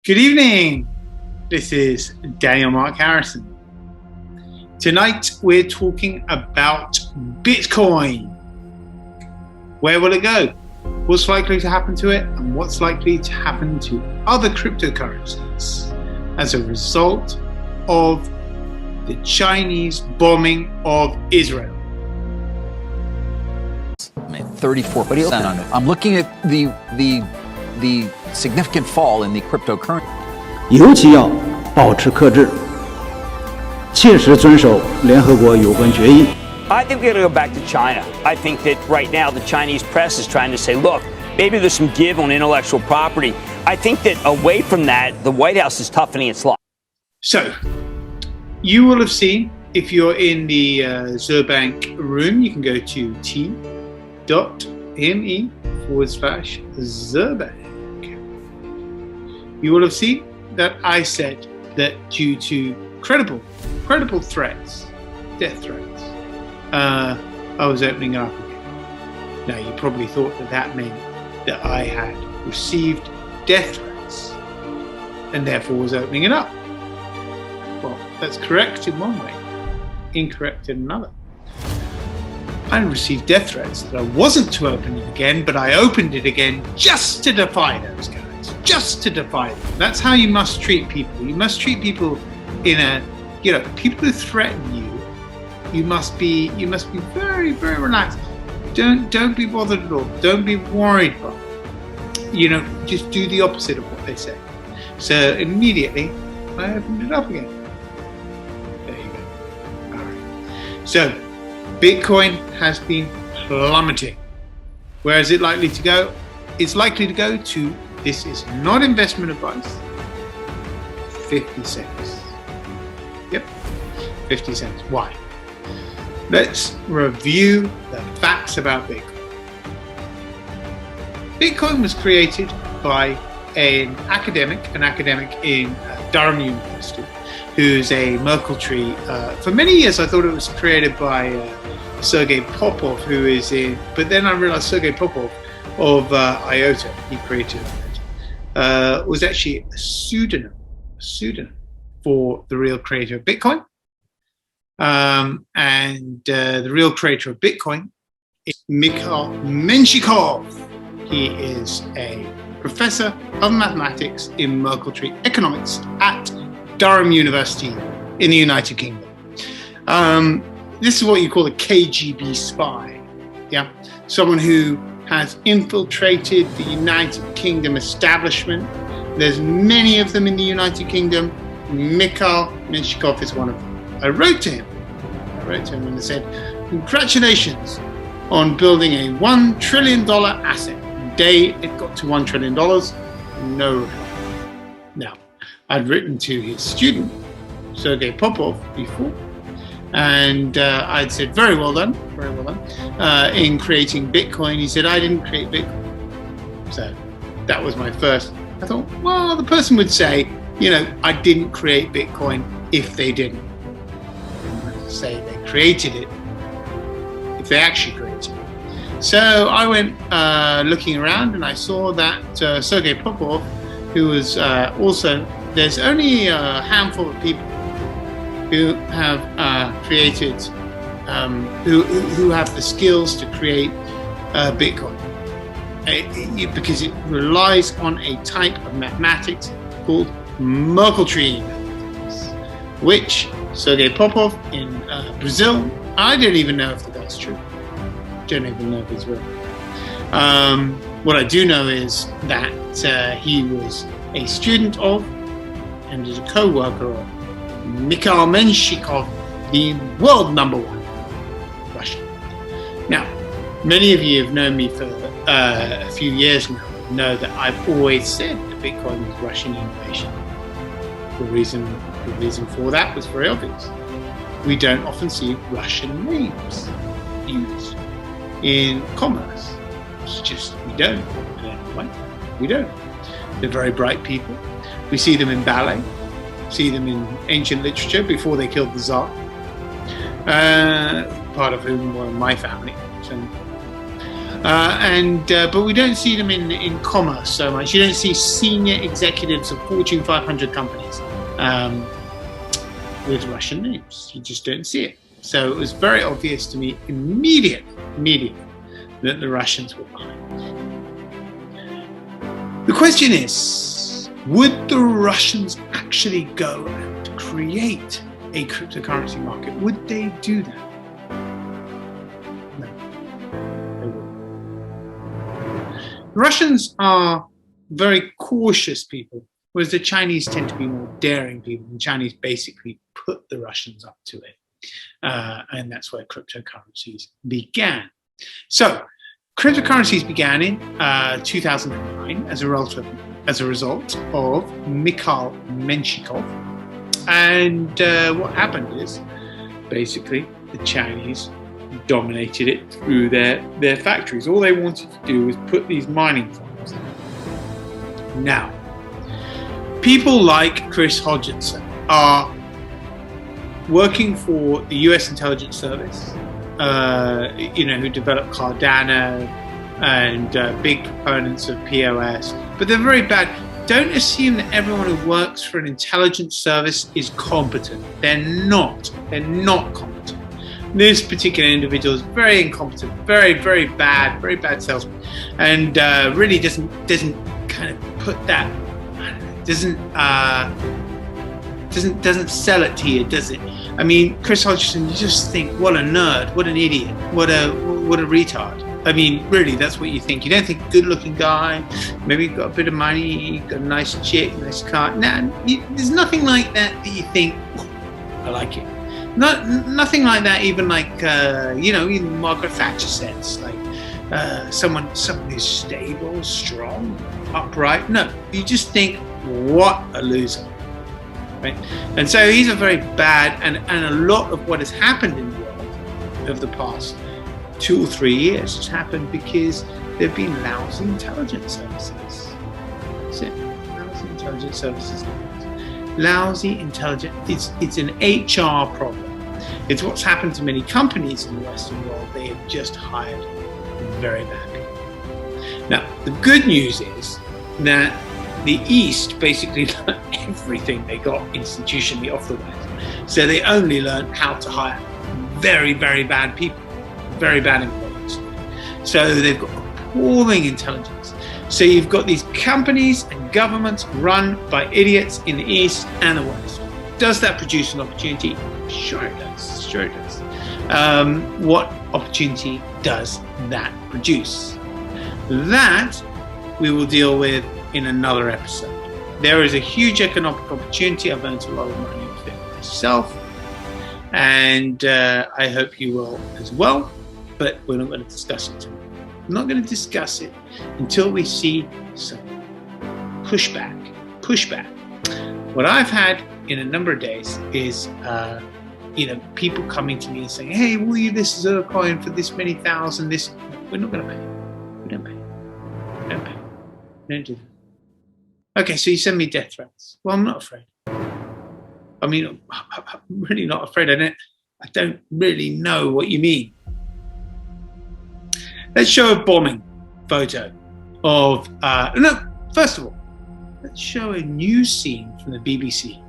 Good evening. This is Daniel Mark Harrison. Tonight we're talking about Bitcoin. Where will it go? What's likely to happen to it? And what's likely to happen to other cryptocurrencies as a result of the Chinese bombing of Israel? 34% on it. I'm looking at the significant fall in the cryptocurrency. 尤其要保持克制，切实遵守联合国有关决议。 I think we got to go back to China. I think that right now the Chinese press is trying to say, look, maybe there's some give on intellectual property. I think that away from that, the White House is toughening its law. So, you will have seen, if you're in the Zurbank room, you can go to t.me/Zurbank. You will have seen that I said that due to credible threats, death threats, I was opening it up again. Now, you probably thought that meant that I had received death threats and therefore was opening it up. Well, that's correct in one way, incorrect in another. I received death threats that I wasn't to open it again, but I opened it again just to defy those guys. Just to defy them. That's how you must treat people. You must treat people in a, people who threaten you. You must be very, very relaxed. Don't be bothered at all. Don't be worried by it. Just do the opposite of what they say. So immediately, I opened it up again. There you go. All right. So Bitcoin has been plummeting. Where is it likely to go? It's likely to go to, this is not investment advice, 50 cents. Yep, 50 cents. Why? Let's review the facts about Bitcoin. Bitcoin was created by an academic in Durham University, who's a Merkle tree. For many years, I thought it was created by Sergei Popov, who is but then I realized Sergei Popov of IOTA, he created IOTA, was actually a pseudonym for the real creator of Bitcoin. And the real creator of Bitcoin is Mikhail Menshikov. He is a professor of mathematics in Merkle tree economics at Durham University in the United Kingdom. This is what you call a KGB spy. Yeah, someone who has infiltrated the United Kingdom establishment. There's many of them in the United Kingdom. Mikhail Menshikov is one of them. I wrote to him and I said, congratulations on building a $1 trillion asset. The day it got to $1 trillion, no reply. Now, I'd written to his student, Sergei Popov, before, and I'd said, very well done, in creating Bitcoin. He said, I didn't create Bitcoin. So that was my first. I thought, well, the person would say, I didn't create Bitcoin if they didn't. Say they created it, if they actually created it. So I went looking around and I saw that Sergei Popov, who was also, there's only a handful of people who have created, who have the skills to create Bitcoin, because it relies on a type of mathematics called Merkle tree mathematics, which Sergei Popov in Brazil, I don't even know if that's true. Don't even know if it's real. What I do know is that he was a student of and is a co-worker of Mikhail Menshikov, the world number one Russian. Now, many of you have known me for a few years now, know that I've always said that Bitcoin was Russian innovation. The reason for that was very obvious. We don't often see Russian names used in commerce. It's just, we don't. I don't know why. We don't. They're very bright people. We see them in ballet, see them in ancient literature before they killed the Tsar, part of whom were my family. So, But we don't see them in commerce so much. You don't see senior executives of Fortune 500 companies with Russian names. You just don't see it. So it was very obvious to me immediately that the Russians were behind. The question is, would the Russians actually go and create a cryptocurrency market? Would they do that? No, they wouldn't. Russians are very cautious people, whereas the Chinese tend to be more daring people. The Chinese basically put the Russians up to it. And that's where cryptocurrencies began. So, cryptocurrencies began in 2009 as a result of Mikhail Menshikov. And what happened is, basically, the Chinese dominated it through their factories. All they wanted to do was put these mining farms in. Now, people like Chris Hodgson are working for the US intelligence service, who developed Cardano and big proponents of POS, but they're very bad. Don't assume that everyone who works for an intelligence service is competent. They're not competent. This particular individual is very incompetent, very bad salesman, and really doesn't kind of put that, doesn't sell it to you, does it? I mean, Chris Hodgson, you just think, what a nerd, what an idiot, what a retard. I mean, really, that's what you think. You don't think good-looking guy, maybe got a bit of money, got a nice chick, nice car. Nah, there's nothing like that you think, I like it. Nothing like that. Even like even Margaret Thatcher says, like someone who's stable, strong, upright. No, you just think, what a loser. Right? And so he's a very bad, and a lot of what has happened in the world over the past 2 or 3 years has happened because there have been lousy intelligence services. That's it. Lousy intelligence services. Lousy intelligence. It's an HR problem. It's what's happened to many companies in the Western world. They have just hired very bad people. Now, the good news is that the East basically learned everything they got institutionally off the West. So they only learned how to hire very bad people, very bad employees. So they've got appalling intelligence. So you've got these companies and governments run by idiots in the East and the West. Does that produce an opportunity? Sure it does. What opportunity does that produce? That we will deal with in another episode. There is a huge economic opportunity. I've earned a lot of money with it myself, and I hope you will as well, but we're not going to discuss it tonight. I'm not going to discuss it until we see some pushback. What I've had in a number of days is people coming to me and saying, hey, will you this Zurcoin for this many thousand, this? We're not going to pay. We don't pay. We don't do that. Okay, so you send me death threats. Well, I'm not afraid. I mean, I'm really not afraid. I don't really know what you mean. Let's show a bombing photo of, first of all, let's show a news scene from the BBC.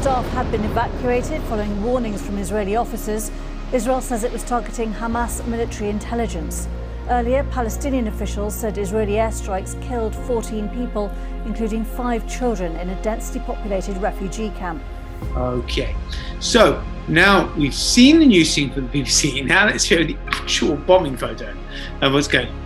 Staff have been evacuated following warnings from Israeli officers. Israel says it was targeting Hamas military intelligence. Earlier, Palestinian officials said Israeli airstrikes killed 14 people, including 5 children, in a densely populated refugee camp. Okay, so now we've seen the news scene from the BBC. Now let's show the actual bombing photo of what's going on.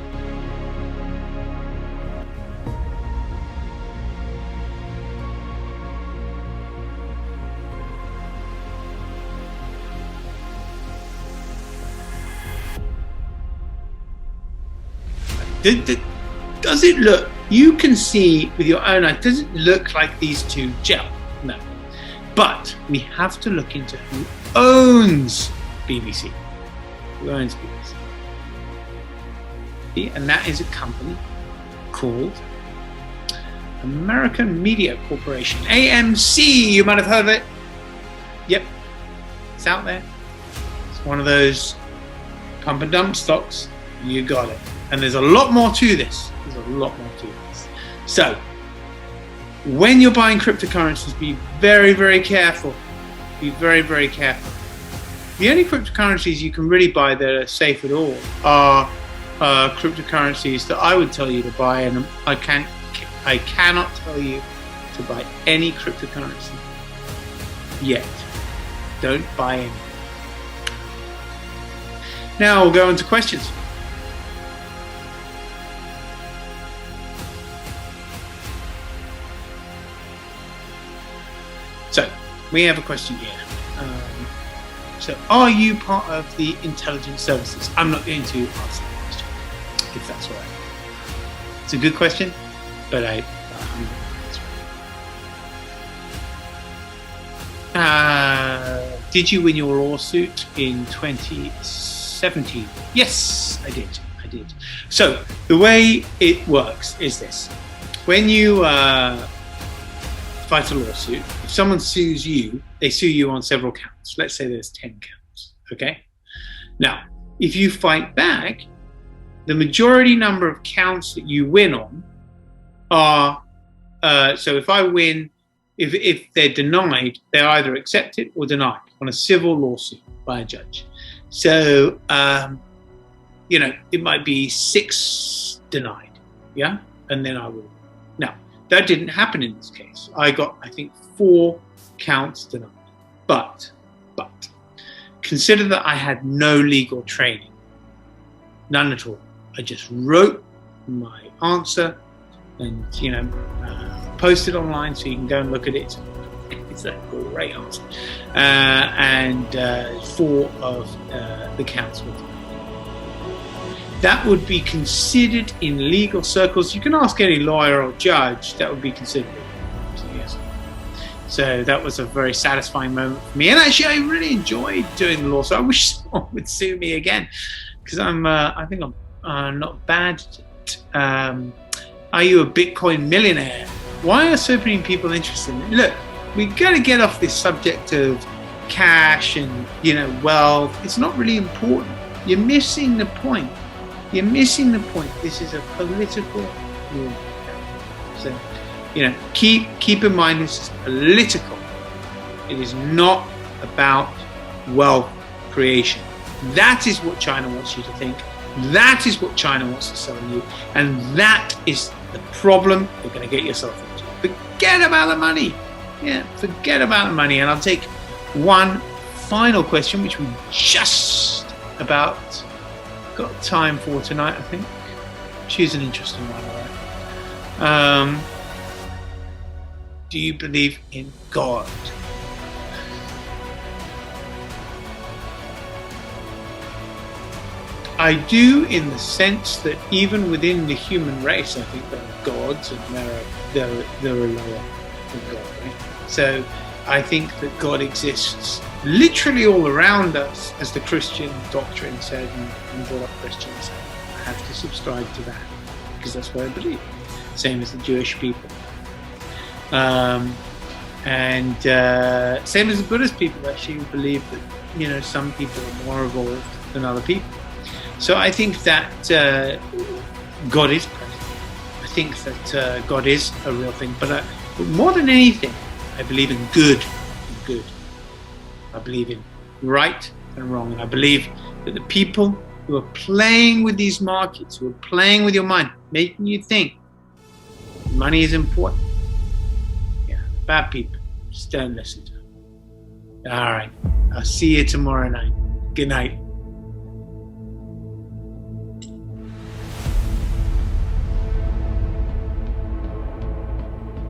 Does it look, you can see with your own eyes, does it look like these two gel? No. But we have to look into who owns BBC. Who owns BBC? And that is a company called American Media Corporation, AMC. You might have heard of it. Yep. It's out there. It's one of those pump and dump stocks. You got it. And there's a lot more to this. So, when you're buying cryptocurrencies, be very, very careful. Be very, very careful. The only cryptocurrencies you can really buy that are safe at all are cryptocurrencies that I would tell you to buy, and I cannot tell you to buy any cryptocurrency yet. Don't buy any. Now we'll go into questions. So we have a question here. So are you part of the intelligence services? I'm not going to answer that question, if that's all right. It's a good question, but I'm not going to answer it. Did you win your lawsuit in 2017? Yes, I did. So the way it works is this. When you fight a lawsuit, if someone sues you, they sue you on several counts. Let's say there's 10 counts, okay? Now, if you fight back, the majority number of counts that you win on are, so if I win, if they're denied, they're either accepted or denied on a civil lawsuit by a judge. So, it might be 6 denied, yeah? And then I will. Now, that didn't happen in this case. I got, I think, 4 counts denied. But, consider that I had no legal training. None at all. I just wrote my answer and, posted online so you can go and look at it. It's a great answer. And 4 of the counts were denied. That would be considered in legal circles. You can ask any lawyer or judge, that would be considered. So, yes. So that was a very satisfying moment for me. And actually, I really enjoyed doing the law. So I wish someone would sue me again, because I think I'm not bad at it. Are you a Bitcoin millionaire? Why are so many people interested in it? Look, we got to get off this subject of cash and, wealth. It's not really important. You're missing the point. This is a political movement. So, keep in mind this is political. It is not about wealth creation. That is what China wants you to think. That is what China wants to sell you. And that is the problem you're going to get yourself into. Forget about the money. Yeah, forget about the money. And I'll take one final question, which we just about got time for tonight, I think. She's an interesting one, all right. Do you believe in God? I do, in the sense that even within the human race, I think there are gods and there are lower than God, right? So I think that God exists literally all around us, as the Christian doctrine said, and brought up Christians. I have to subscribe to that because that's what I believe. Same as the Jewish people. And same as the Buddhist people, actually, who believe that, some people are more evolved than other people. So I think that God is present. I think that God is a real thing. But more than anything, I believe in good and good. I believe in right and wrong. And I believe that the people who are playing with these markets, who are playing with your mind, making you think money is important, bad people, just don't listen to them. All right. I'll see you tomorrow night. Good night.